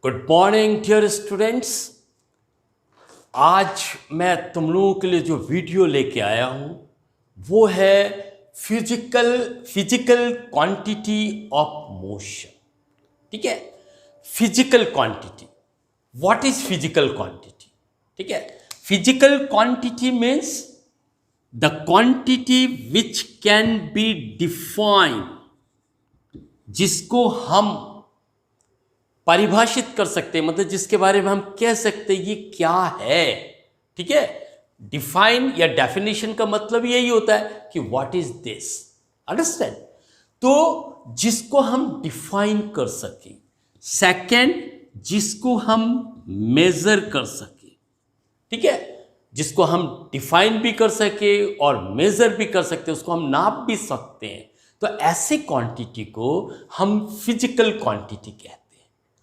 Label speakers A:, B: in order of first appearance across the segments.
A: Good morning dear students. आज मैं तुम लोगों के लिए जो वीडियो लेके आया हूं वो है फिजिकल क्वांटिटी ऑफ मोशन। ठीक है, physical quantity. What is physical quantity? ठीक है, physical quantity means the quantity which can be defined, जिसको हम परिभाषित कर सकते हैं, मतलब जिसके बारे में हम कह सकते हैं ये क्या है। ठीक है, डिफाइन या डेफिनेशन का मतलब यही होता है कि व्हाट इज दिस, अंडरस्टैंड। तो जिसको हम डिफाइन कर सके, सेकंड जिसको हम मेजर कर सके। ठीक है, जिसको हम डिफाइन भी कर सके और मेजर भी कर सकते हैं, उसको हम नाप भी सकते हैं। तो ऐसे क्वांटिटी को हम फिजिकल क्वांटिटी कहते हैं,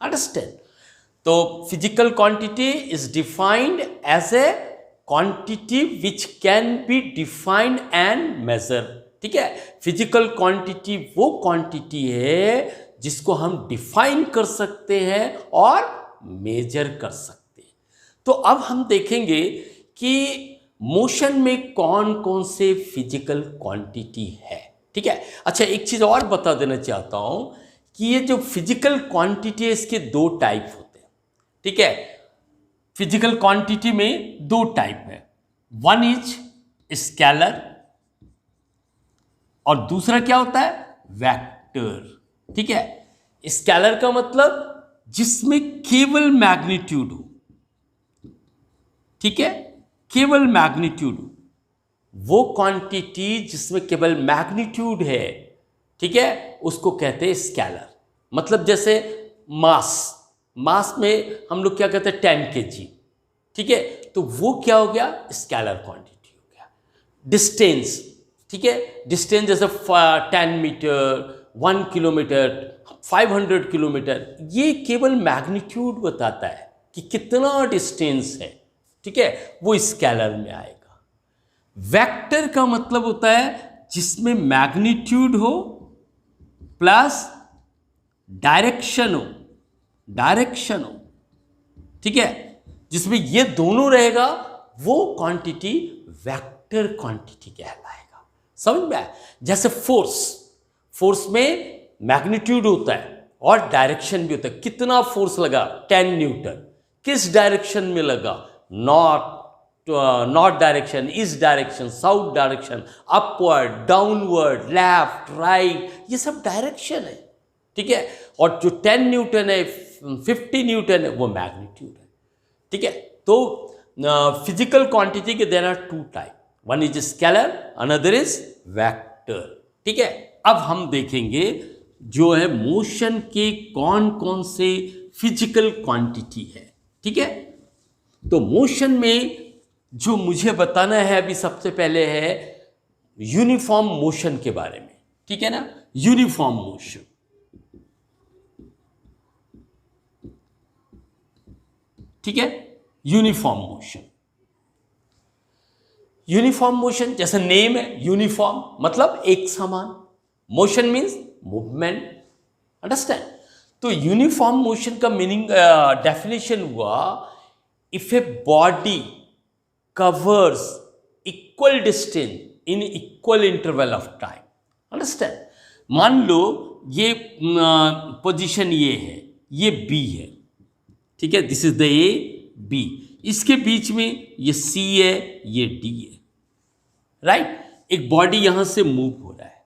A: अंडरस्टैंड। तो physical quantity is defined as a quantity which can be defined and measure. ठीक है, फिजिकल क्वांटिटी वो क्वांटिटी है जिसको हम डिफाइन कर सकते हैं और मेजर कर सकते हैं। तो अब हम देखेंगे कि मोशन में कौन कौन से फिजिकल क्वांटिटी है। ठीक है, अच्छा एक चीज और बता देना चाहता हूं कि ये जो फिजिकल क्वांटिटी है इसके दो टाइप होते हैं। ठीक है, फिजिकल क्वांटिटी में दो टाइप है, वन इज स्केलर और दूसरा क्या होता है, वेक्टर। ठीक है, स्केलर का मतलब जिसमें केवल मैग्नीट्यूड हो। ठीक है, केवल मैग्नीट्यूड हो, वो क्वांटिटी जिसमें केवल मैग्नीट्यूड है, ठीक है, उसको कहते हैं स्केलर। मतलब जैसे मास में हम लोग क्या कहते हैं 10 kg। ठीक है, तो वो क्या हो गया, स्केलर क्वांटिटी हो गया। डिस्टेंस, ठीक है, डिस्टेंस जैसे 10 मीटर, 1 किलोमीटर, 500 किलोमीटर, ये केवल मैग्नीट्यूड बताता है कि कितना डिस्टेंस है। ठीक है, वो स्केलर में आएगा। वेक्टर का मतलब होता है जिसमें मैग्नीट्यूड हो प्लस डायरेक्शन हो। ठीक है, जिसमें ये दोनों रहेगा वो क्वांटिटी वेक्टर क्वांटिटी कहलाएगा। समझ में आया? जैसे फोर्स में मैग्नीट्यूड होता है और डायरेक्शन भी होता है। कितना फोर्स लगा, 10 न्यूटन, किस डायरेक्शन में लगा, north direction, east direction, south direction, upward, downward, left, right, ये सब डायरेक्शन है। ठीक है, और जो 10 न्यूटन है, 50 न्यूटन है, वो मैग्नीट्यूड है। ठीक है, तो फिजिकल क्वांटिटी के there are two type, one is scalar, another is vector. ठीक है, अब हम देखेंगे जो है मोशन के कौन कौन से फिजिकल क्वांटिटी है। ठीक है, तो मोशन में जो मुझे बताना है अभी सबसे पहले है यूनिफॉर्म मोशन के बारे में। ठीक है ना, यूनिफॉर्म मोशन। ठीक है, यूनिफॉर्म मोशन जैसा नेम है, यूनिफॉर्म मतलब एक समान, मोशन मीन्स मूवमेंट, अंडरस्टैंड। तो यूनिफॉर्म मोशन का मीनिंग डेफिनेशन हुआ, if a body covers equal distance in equal interval of time, understand। मान लो ये पोजीशन ये है, ये बी है। ठीक है, this is the A B, इसके बीच में ये सी है, ये डी है, राइट। एक बॉडी यहां से मूव हो रहा है।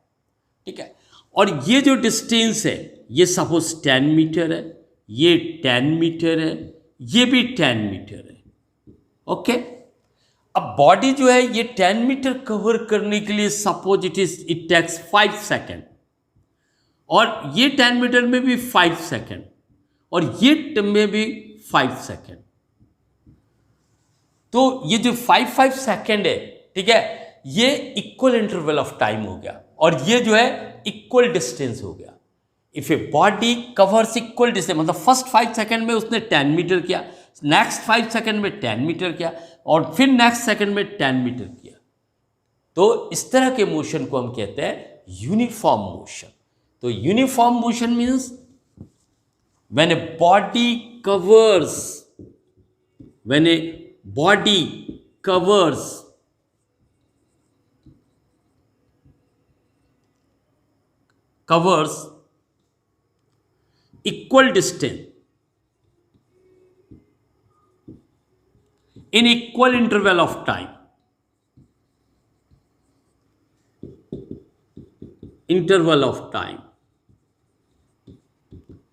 A: ठीक है, और ये जो डिस्टेंस है ये सपोज 10 मीटर है, ये 10 मीटर है, ये भी 10 मीटर है। ओके, अब बॉडी जो है ये 10 मीटर कवर करने के लिए सपोज इट टेक्स 5 सेकेंड, और ये 10 मीटर में भी 5 सेकेंड, और ये में भी 5 सेकेंड। तो ये जो 5 सेकेंड है, ठीक है, ये इक्वल इंटरवल ऑफ टाइम हो गया, और ये जो है इक्वल डिस्टेंस हो गया। If A body covers equal distance, मतलब फर्स्ट 5 सेकेंड में उसने 10 मीटर किया, नेक्स्ट 5 सेकेंड में 10 मीटर किया, और फिर नेक्स्ट सेकेंड में 10 मीटर किया। तो इस तरह के मोशन को हम कहते हैं यूनिफॉर्म मोशन। तो uniform motion means when a body covers, when a body covers equal distance in equal interval of time,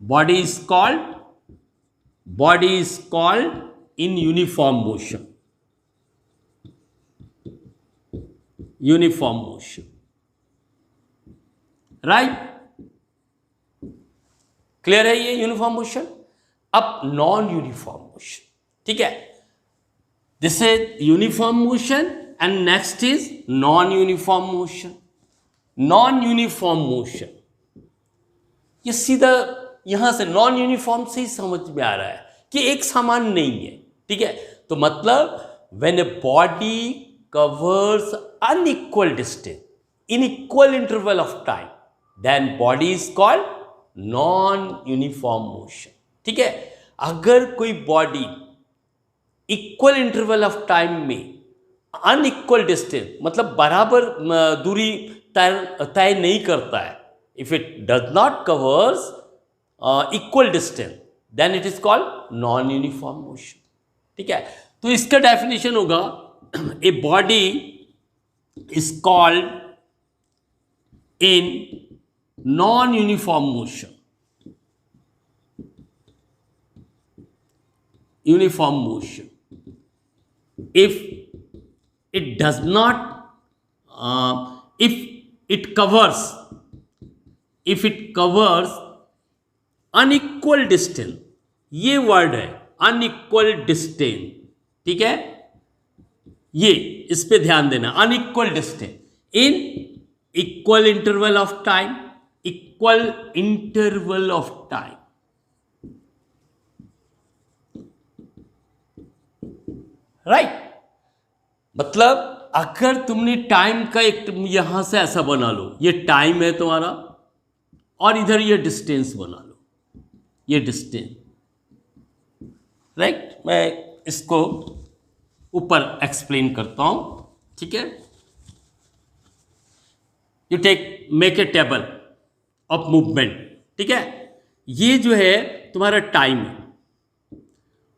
A: body is called in uniform motion. Right, clear है ये यूनिफॉर्म मोशन. अब non uniform motion, ठीक है, this is uniform motion and next is non uniform motion. Non uniform motion ये सीधा यहां से non uniform से ही समझ में आ रहा है कि एक समान नहीं है, ठीक है. तो मतलब when a body covers unequal distance in equal interval of time, then body is called non uniform motion. ठीक है, अगर कोई body equal interval of time में अनइक्वल डिस्टेंस मतलब बराबर दूरी तय नहीं करता है, if it does not covers equal distance, then it is called non uniform motion. ठीक है, तो इसका डेफिनेशन होगा a body is called in non-uniform motion. Uniform motion. If it does not, if it covers unequal distance, ये word है unequal distance. ठीक है, ये इस पे ध्यान देना, unequal distance in equal interval of time. Equal interval of time. Right, मतलब अगर तुमने टाइम का एक यहां से ऐसा बना लो, ये टाइम है तुम्हारा और इधर ये डिस्टेंस बना लो, ये डिस्टेंस. राइट, मैं इसको ऊपर एक्सप्लेन करता हूं. ठीक है, you make a table of movement. ठीक है, ये जो है तुम्हारा टाइम है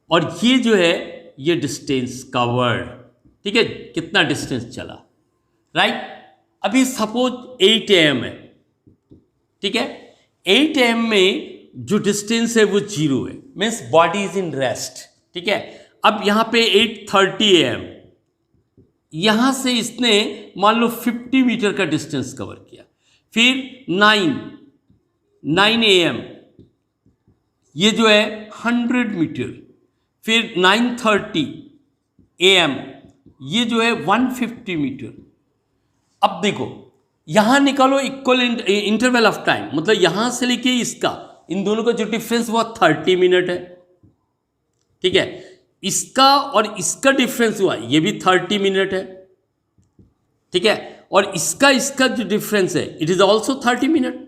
A: और ये जो है ये डिस्टेंस कवर्ड. ठीक है, कितना डिस्टेंस चला. राइट, अभी सपोज 8 AM है. ठीक है, 8 AM में जो डिस्टेंस है वो 0 है, means body is in rest. ठीक है, अब यहां पे 8:30 AM, यहां से इसने मान लो 50 मीटर का डिस्टेंस कवर किया. फिर 9 AM ये जो है 100 मीटर. फिर 9:30 AM ये जो है 150 मीटर. अब देखो यहां निकालो इक्वल इंटरवल ऑफ टाइम, मतलब यहां से लेके इसका, इन दोनों का जो डिफरेंस हुआ 30 मिनट है. ठीक है, इसका और इसका डिफरेंस हुआ ये भी 30 मिनट है. ठीक है, और इसका जो डिफरेंस है it is also 30 minute.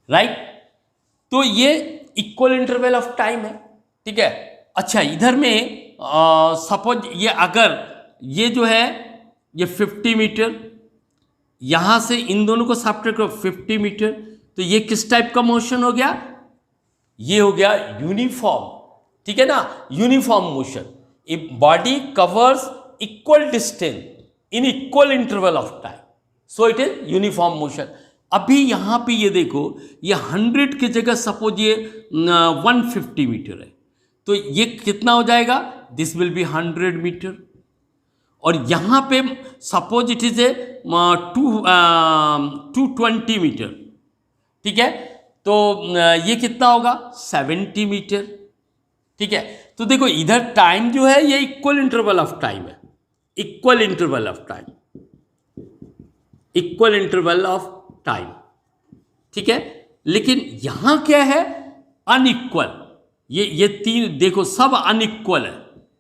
A: Right, तो ये इक्वल इंटरवल ऑफ टाइम है. ठीक है, अच्छा इधर में सपोज ये अगर ये जो है ये 50 मीटर, यहां से इन दोनों को सब्ट्रैक्ट करो 50 मीटर, तो ये किस टाइप का मोशन हो गया, ये हो गया यूनिफॉर्म. ठीक है ना, uniform motion. If body covers equal distance in equal interval of time, so it is uniform motion. अभी यहां पे ये देखो, ये 100 की जगह सपोज ये 150 मीटर है, तो ये कितना हो जाएगा, दिस विल बी 100 मीटर. और यहां पे suppose it is a 220 metre. ठीक है, तो ये कितना होगा 70 मीटर. ठीक है, तो देखो इधर टाइम जो है ये इक्वल इंटरवल ऑफ टाइम है, equal interval of time, equal interval of time. ठीक है, लेकिन यहां क्या है, अनइक्वल. ये तीन देखो सब अनइक्वल है,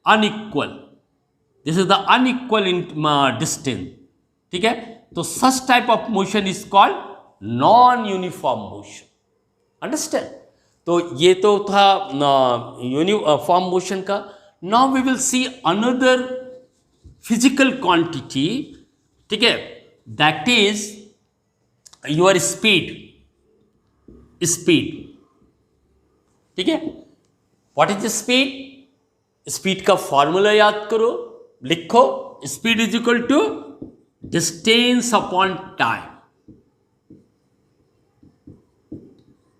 A: unequal. This is the unequal distance. ठीक है, तो such type of motion is called non uniform motion. Understand. तो ये तो था यूनिफॉर्म मोशन का. Now we will see another physical quantity. ठीक है, दैट इज योर स्पीड. ठीक है, व्हाट इज स्पीड? स्पीड का फॉर्मूला याद करो, लिखो. Speed is equal to distance upon time.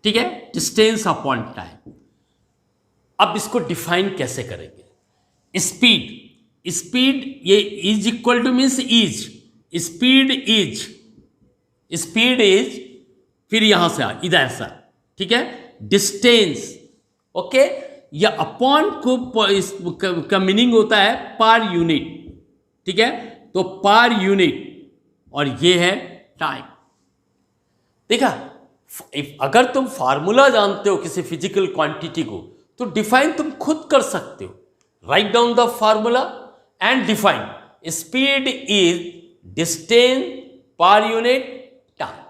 A: ठीक है, डिस्टेंस अपॉन टाइम. अब इसको डिफाइन कैसे करेंगे? स्पीड ये is equal two means is. Speed is फिर यहां से इधर सा. ठीक है, डिस्टेंस. ओके, या अपॉन का मीनिंग होता है पर यूनिट. ठीक है, तो पर यूनिट, और ये है टाइम. देखा, अगर तुम फार्मूला जानते हो किसी फिजिकल क्वांटिटी को तो डिफाइन तुम खुद कर सकते हो. Write down the formula and define. Speed is distance per unit time.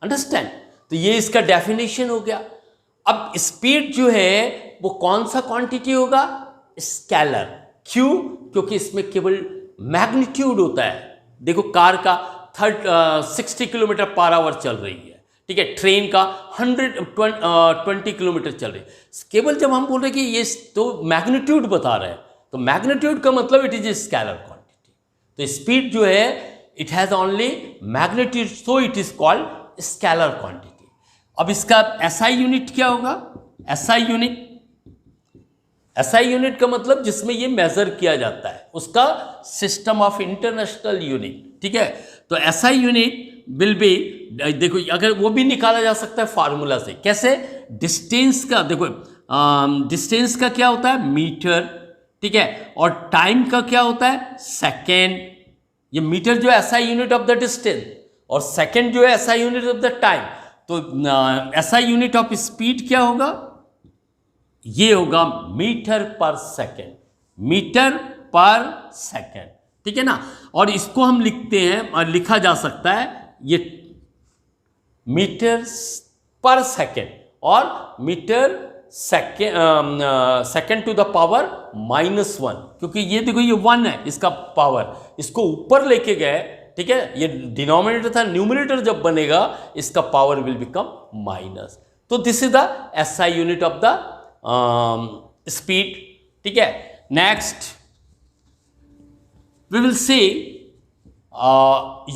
A: Understand? तो ये इसका डेफिनेशन हो गया. अब स्पीड जो है वो कौन सा क्वांटिटी होगा? स्केलर. क्यों? क्योंकि इसमें केवल मैग्नीट्यूड होता है. देखो, कार का 60 किलोमीटर पर आवर चल रही है. ठीक है, ट्रेन का 120 किलोमीटर चल रही है. केवल जब हम बोल रहे हैं कि ये तो मैग्नीट्यूड बता रहे हैं, तो मैग्नीट्यूड का मतलब it is a scalar quantity. तो स्पीड जो है it has only magnitude, so it is called scalar quantity. अब इसका एसआई यूनिट क्या होगा? एसआई यूनिट का मतलब जिसमें ये मेजर किया जाता है, उसका सिस्टम ऑफ इंटरनेशनल यूनिट. ठीक है, तो एसआई यूनिट विल बी, देखो अगर वो भी निकाला जा सकता है फार्मूला से. कैसे? डिस्टेंस का, देखो डिस्टेंस का क्या होता है? मीटर. ठीक है, और टाइम का क्या होता है? सेकेंड. ये मीटर जो है SI unit of the distance, और सेकेंड जो है SI unit of the time. तो एसआई यूनिट ऑफ स्पीड क्या होगा? ये होगा मीटर पर सेकेंड. ठीक है ना. और इसको हम लिखते हैं, और लिखा जा सकता है ये मीटर पर सेकेंड और metre second to the power -1. क्योंकि ये देखो ये 1 है इसका पावर, इसको ऊपर लेके गए. ठीक है, ये डिनोमिनेटर था, न्यूमरेटर जब बनेगा इसका पावर विल बिकम माइनस. तो this is the SI unit of the speed. ठीक है, next we will see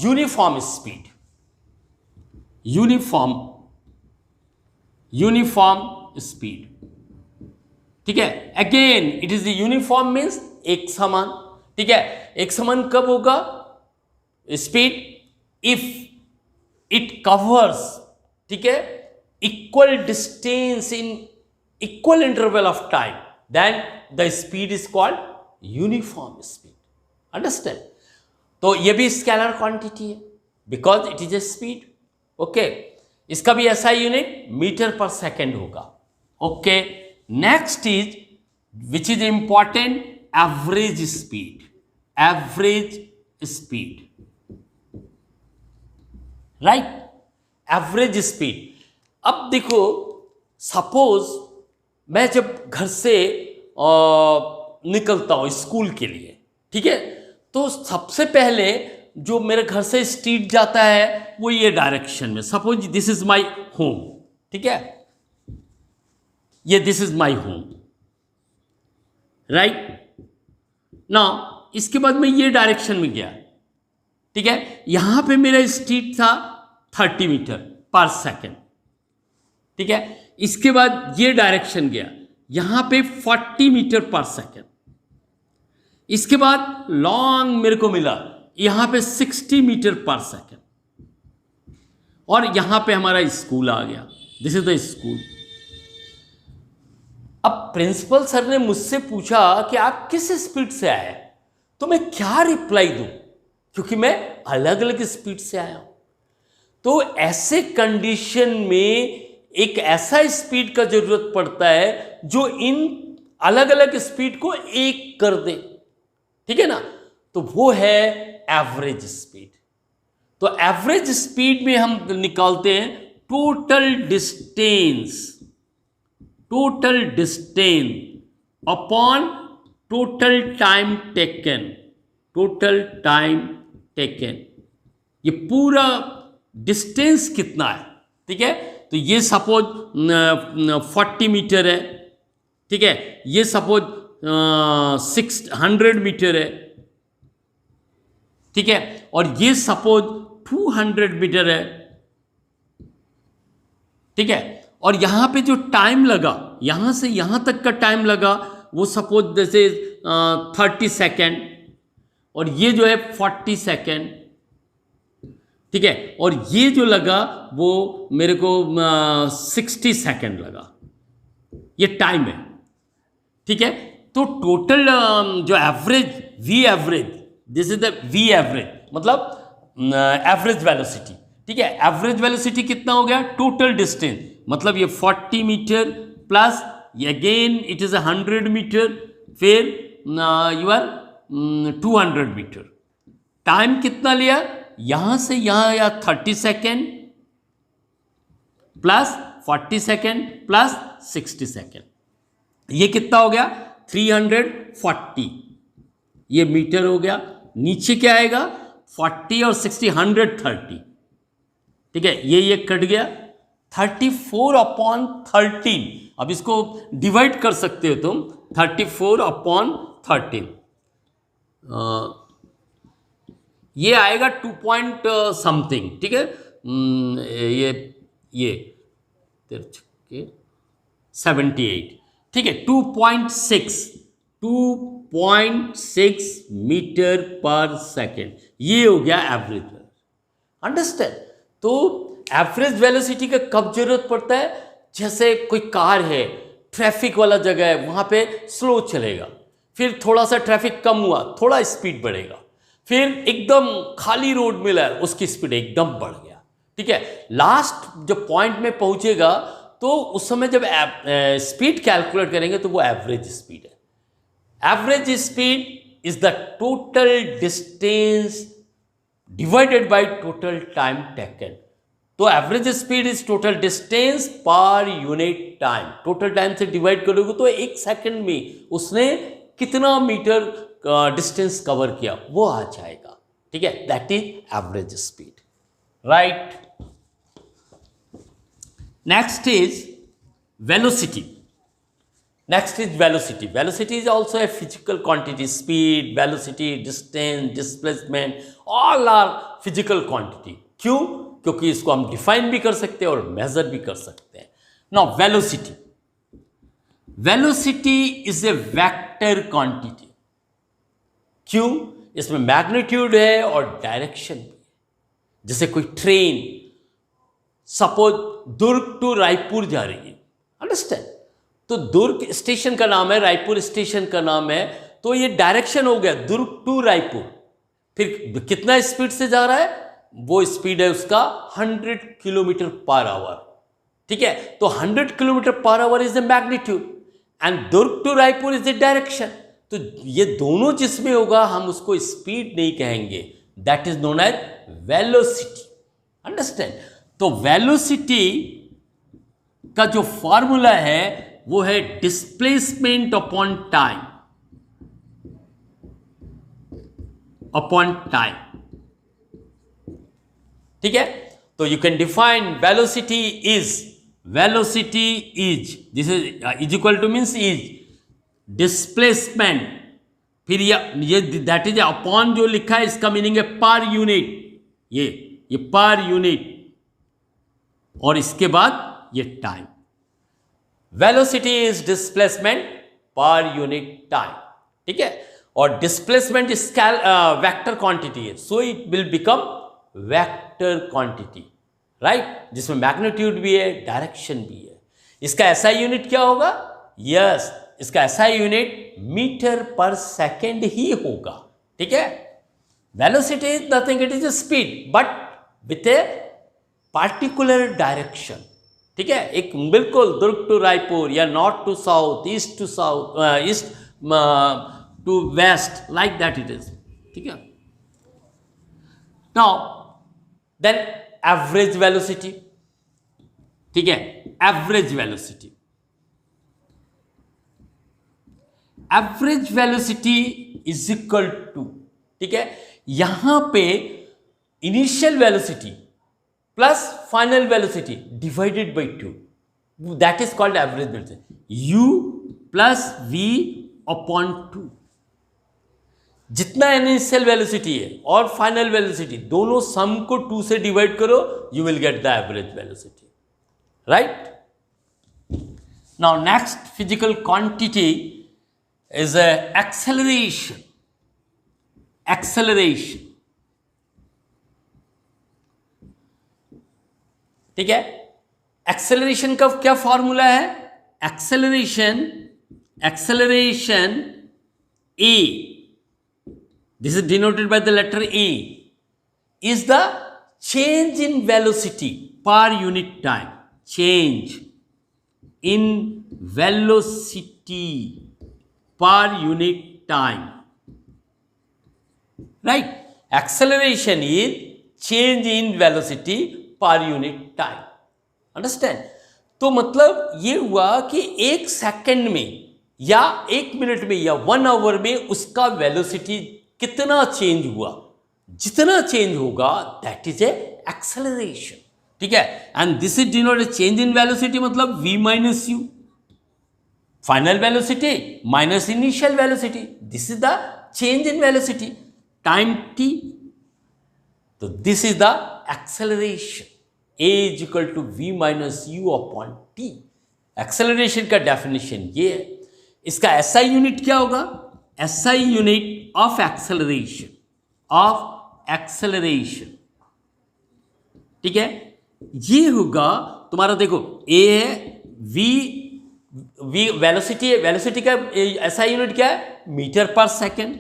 A: uniform speed. Uniform speed. ठीक है, again it is the uniform means एक समान. ठीक है, एक समान कब होगा स्पीड? इफ इट कवर्स, ठीक है, equal distance in equal interval of time, then the speed is called uniform speed. Understand? तो ये भी स्केलर क्वांटिटी है because it is a speed. Okay, इसका भी SI unit metre per second होगा. Okay, next is which is important, average speed. Right, average speed. अब देखो, suppose मैं जब घर से निकलता हूं स्कूल के लिए, ठीक है, तो सबसे पहले जो मेरे घर से स्ट्रीट जाता है वो ये डायरेक्शन में. Suppose this is my home. ठीक है, ये this is my home. Right ना. इसके बाद मैं ये डायरेक्शन में गया. ठीक है, यहां पे मेरा स्ट्रीट था 30 मीटर पर सेकेंड. ठीक है, इसके बाद ये डायरेक्शन गया, यहां पे 40 मीटर पर सेकेंड. इसके बाद लॉन्ग मेरे को मिला यहां पे 60 मीटर पर सेकेंड, और यहां पे हमारा स्कूल आ गया. This is the school. अब प्रिंसिपल सर ने मुझसे पूछा कि आप किस स्पीड से आए, तो मैं क्या रिप्लाई दूं, क्योंकि मैं अलग अलग स्पीड से आया हूं. तो ऐसे कंडीशन में एक ऐसा स्पीड का जरूरत पड़ता है जो इन अलग अलग स्पीड को एक कर दे. ठीक है ना, तो वो है एवरेज स्पीड. तो एवरेज स्पीड में हम निकालते हैं total distance. Total distance upon total time taken, total time taken, ये पूरा डिस्टेंस कितना है, ठीक है। तो ये सपोज 40 मीटर है, ठीक है, ये सपोज 600 मीटर है, ठीक है, और ये सपोज 200 मीटर है, ठीक है। और यहां पे जो टाइम लगा, यहां से यहां तक का टाइम लगा वो सपोज जैसे 30 सेकेंड, और ये जो है 40 सेकेंड, ठीक है, और ये जो लगा वो मेरे को 60 सेकेंड लगा, ये टाइम है, ठीक है। तो टोटल जो average V average, this is the V average, मतलब एवरेज वेलोसिटी, ठीक है। एवरेज वेलोसिटी कितना हो गया, टोटल डिस्टेंस, मतलब ये 40 मीटर प्लस ये अगेन इट इज 100 मीटर, फिर यूर 200 मीटर। टाइम कितना लिया, यहां से यहां या 30 second plus 40 second plus 60 second, ये कितना हो गया 340, ये मीटर हो गया। नीचे क्या आएगा 40 और 60 130, ठीक है, ये कट गया 34/13। अब इसको डिवाइड कर सकते हो तुम, 34/13 ये आएगा 2 पॉइंट समथिंग, ठीक है। ये 78, ठीक है, 2.6 मीटर पर सेकेंड, ये हो गया एवरेज। अंडरस्टैंड। तो एवरेज वेलोसिटी का कब जरूरत पड़ता है, जैसे कोई कार है, ट्रैफिक वाला जगह है, वहां पे स्लो चलेगा, फिर थोड़ा सा ट्रैफिक कम हुआ, थोड़ा स्पीड बढ़ेगा, फिर एकदम खाली रोड मिला, उसकी स्पीड एकदम बढ़ गया, ठीक है। लास्ट जब पॉइंट में पहुंचेगा तो उस समय जब स्पीड कैलकुलेट करेंगे तो वो एवरेज स्पीड है। Average speed is the total distance divided by total time taken. तो average speed is total distance per unit time, total time से डिवाइड करोगे तो एक सेकंड में उसने कितना मीटर डिस्टेंस कवर किया वो आ जाएगा, ठीक है, that is average speed, right. Next is velocity. Next is velocity. Velocity is also a physical quantity. Speed, velocity, distance, displacement, all are physical quantity. क्यों? क्योंकि इसको हम डिफाइन भी कर सकते हैं और मेजर भी कर सकते हैं। Now velocity. Velocity is a vector quantity. क्यों? इसमें मैग्नीट्यूड है और डायरेक्शन भी है। जैसे कोई train suppose Durg to Raipur जा रही है, अंडरस्टैंड। तो दुर्ग स्टेशन का नाम है, रायपुर स्टेशन का नाम है, तो ये डायरेक्शन हो गया दुर्ग टू रायपुर। फिर कितना स्पीड से जा रहा है, वो स्पीड है उसका 100 किलोमीटर पर आवर, ठीक है। तो 100 kilometre per hour is the magnitude and Durg to Raipur is the direction. तो ये दोनों जिसमें होगा हम उसको स्पीड नहीं कहेंगे, that is known as velocity, understand. तो वेलोसिटी का जो फॉर्मूला है वो है डिस्प्लेसमेंट अपॉन टाइम, ठीक है। तो you can define velocity is this is equal to means is displacement, फिर ये दैट इज अपॉन जो लिखा है इसका मीनिंग है पर यूनिट, ये पर यूनिट, और इसके बाद ये टाइम। वेलोसिटी इज डिस्प्लेसमेंट पर यूनिट टाइम, ठीक है। और डिस्प्लेसमेंट वेक्टर क्वांटिटी है, so it will become vector quantity, right, जिसमें मैग्नीट्यूड भी है, डायरेक्शन भी है। इसका एसआई यूनिट क्या होगा, यस, इसका SI unit metre per second ही होगा, ठीक है। Velocity is nothing, it is speed but with a particular direction, ठीक है। एक बिल्कुल दुर्ग टू रायपुर या north to south, east to south, east to west, like that it is, ठीक है। नाउ देन एवरेज वेलोसिटी, ठीक है, average velocity. Average velocity is equal to, ठीक है, यहां पे initial velocity plus final velocity divided by 2, that is called average velocity, u plus v upon 2। जितना initial velocity है और फाइनल वेलोसिटी दोनों सम को 2 से डिवाइड करो, you will get the average velocity, right. Now next physical quantity is acceleration. Acceleration, ठीक है, acceleration का क्या फॉर्मूला है? Acceleration A, this is denoted by the letter A, is the change in velocity per unit time. Change in velocity per unit time. Right? Acceleration is change in velocity per unit time. Understand? तो मतलब ये हुआ कि 1 second में या 1 minute में या 1 our में उसका वेलोसिटी कितना चेंज हुआ, जितना चेंज होगा दैट इज ए एक्सेलरेशन, ठीक है। And this is denoted change in velocity मतलब v minus U, final velocity minus initial velocity, this is the change in velocity time t। तो this is the acceleration, a is equal to v minus U upon t। Acceleration का definition ये है। इसका SI unit क्या होगा? SI unit of acceleration, ठीक है, ये होगा तुम्हारा, देखो A है, v वेलोसिटी है, वेलोसिटी का SI यूनिट क्या है? मीटर पर सेकेंड,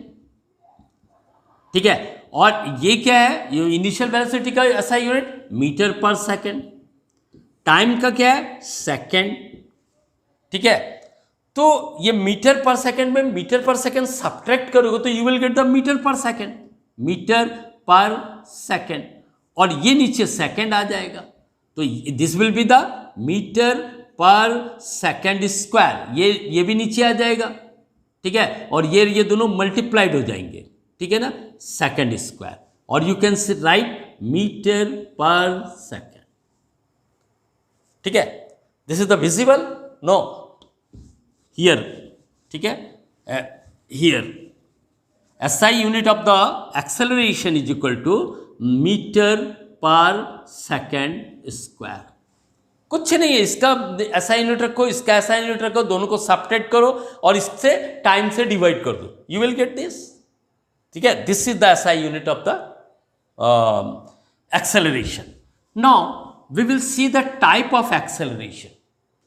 A: ठीक है, और ये क्या है? ये इनिशियल वेलोसिटी का SI unit metre per second, time का क्या है? सेकेंड, ठीक है। तो ये मीटर पर सेकेंड में मीटर पर सेकेंड सब्ट्रैक्ट करोगे तो you will get the metre per second, metre per second, और ये नीचे सेकेंड आ जाएगा, तो this will be the metre per second square, ये भी नीचे आ जाएगा, ठीक है, और ये दोनों मल्टीप्लाइड हो जाएंगे, ठीक है ना, सेकेंड स्क्वायर, और you can write metre per second, ठीक है। This is the visible, no here, ठीक है, here SI unit of the acceleration is equal to metre per second square. कुछ नहीं है, इसका SI यूनिट रखो, इसका SI यूनिट रखो, दोनों को सब्ट्रैक्ट करो और इससे टाइम से डिवाइड कर दो, यू विल गेट दिस, ठीक है। This is the SI unit of the acceleration. Now we will see the type of acceleration,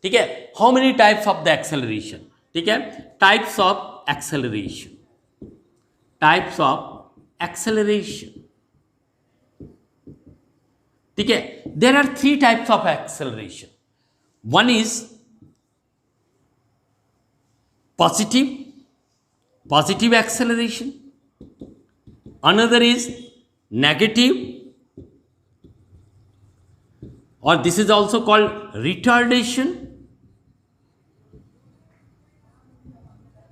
A: ठीक है, how many types of the acceleration, ठीक है, types of acceleration, types of acceleration, ठीक है। There are 3 types of acceleration. One is positive acceleration, another is negative, और this is also called retardation,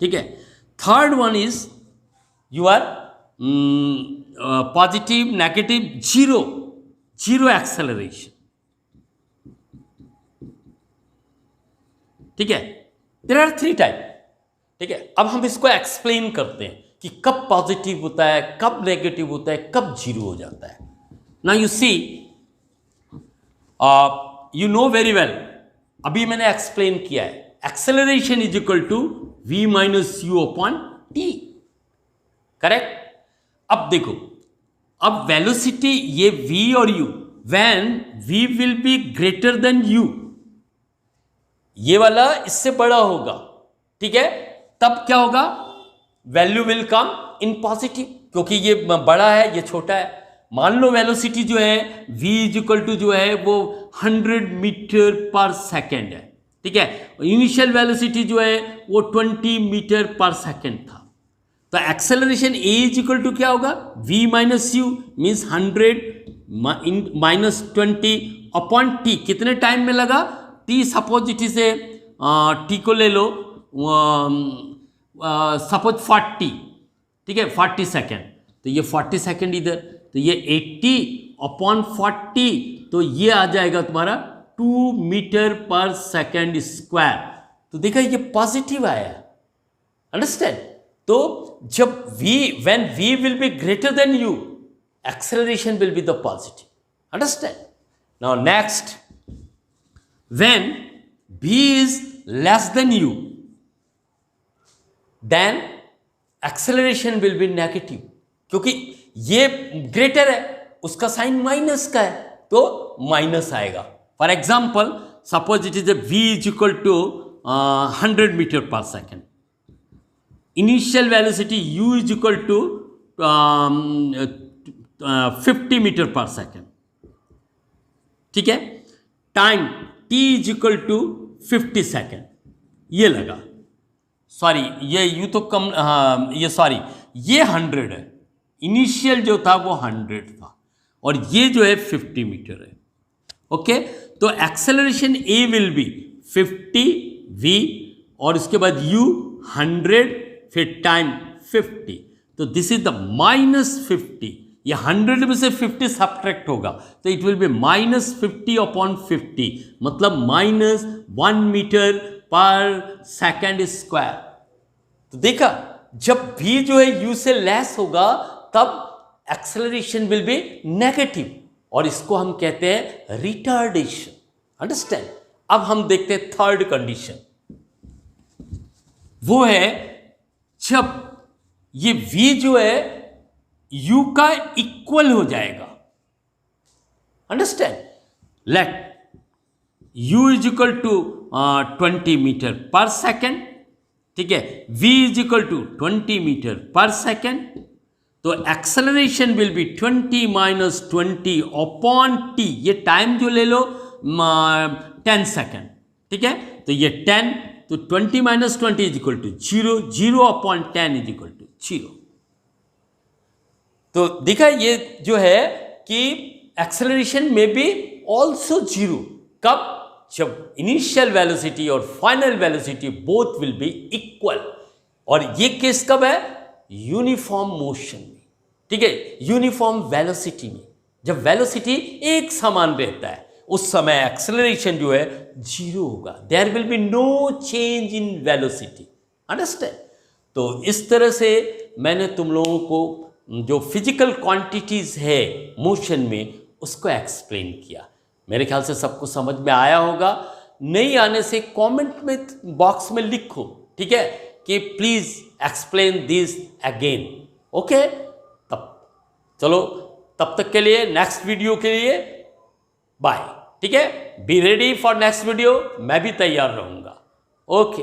A: ठीक है। Third one is your positive, negative, zero acceleration, ठीक है। There are 3 type, ठीक है। अब हम इसको एक्सप्लेन करते हैं कि कब पॉजिटिव होता है, कब नेगेटिव होता है, कब जीरो हो जाता है। Now you see, you know very well, अभी मैंने एक्सप्लेन किया है, acceleration is equal to v minus U upon T, correct. अब देखो, अब वेलोसिटी ये v और u, when v will be greater than u, ये वाला इससे बड़ा होगा, ठीक है, तब क्या होगा? Value will come in positive, क्योंकि ये बड़ा है, ये छोटा है। मान लो वेलोसिटी जो है v इज इक्वल टू जो है वो 100 मीटर पर सेकेंड है, ठीक है, इनिशियल वेलोसिटी जो है वो 20 मीटर पर सेकेंड था, तो acceleration a is equal to क्या होगा? v minus U means 100 minus 20 upon t, कितने टाइम में लगा? t सपोज इट से t को ले लो सपोज 40, ठीक है, 40 सेकेंड, तो ये 40 सेकेंड इधर, तो ये 80/40, तो ये आ जाएगा तुम्हारा 2 मीटर पर सेकेंड स्क्वायर। तो देखा ये पॉजिटिव आया, अंडरस्टैंड। तो जब when v will be greater than u, acceleration will be the positive, understand। now next, when v is less than u, then acceleration will be negative, क्योंकि ये greater है, उसका साइन माइनस का है, तो माइनस आएगा। For example suppose it is a v is equal to 100 metre per second, initial velocity u is equal to 50 metre per second, ठीक है, time t is equal to 50 second, ये लगा, sorry ये you तो कम, हाँ ये sorry ये 100 है, इनिशियल जो था वो 100 था, और ये जो है 50 मीटर है, ओके। तो acceleration a will be 50 v, और उसके बाद u 100, फिर टाइम 50, तो दिस इज द -50, ये 100 में से 50 सब्ट्रैक्ट होगा, तो इट विल बी -50/50, मतलब -1 मीटर पर सेकेंड स्क्वायर। तो देखा, जब v जो है u से लेस होगा तब एक्सेलरेशन विल बी नेगेटिव, और इसको हम कहते हैं रिटार्डेशन, अंडरस्टैंड। अब हम देखते हैं थर्ड कंडीशन, वो है जब ये v जो है u का इक्वल हो जाएगा, understand. Let u is equal to 20 metre per second, ठीक है, v is equal to 20 metre per second, तो acceleration will be 20 - 20 upon t, ये टाइम जो ले लो 10 सेकेंड, ठीक है, तो ये 10, तो 20 - 20 is equal to 0, 0/10 is equal to 0। तो देखा ये जो है कि एक्सेलरेशन में भी ऑल्सो 0, कब, जब इनिशियल वेलोसिटी और final velocity both will be equal, और ये केस कब है, यूनिफॉर्म मोशन में, ठीक है, यूनिफॉर्म वेलोसिटी में, जब वेलोसिटी एक समान रहता है उस समय एक्सेलरेशन जो है 0 होगा, there will be no change in velocity, understand. तो इस तरह से मैंने तुम लोगों को जो फिजिकल क्वांटिटीज है मोशन में उसको एक्सप्लेन किया। मेरे ख्याल से सबको समझ में आया होगा। नहीं आने से कमेंट में बॉक्स में लिखो, ठीक है, कि please explain this again, okay. तब चलो, तब तक के लिए नेक्स्ट वीडियो के लिए बाय, ठीक है, be ready for next video, मैं भी तैयार रहूंगा, ओके।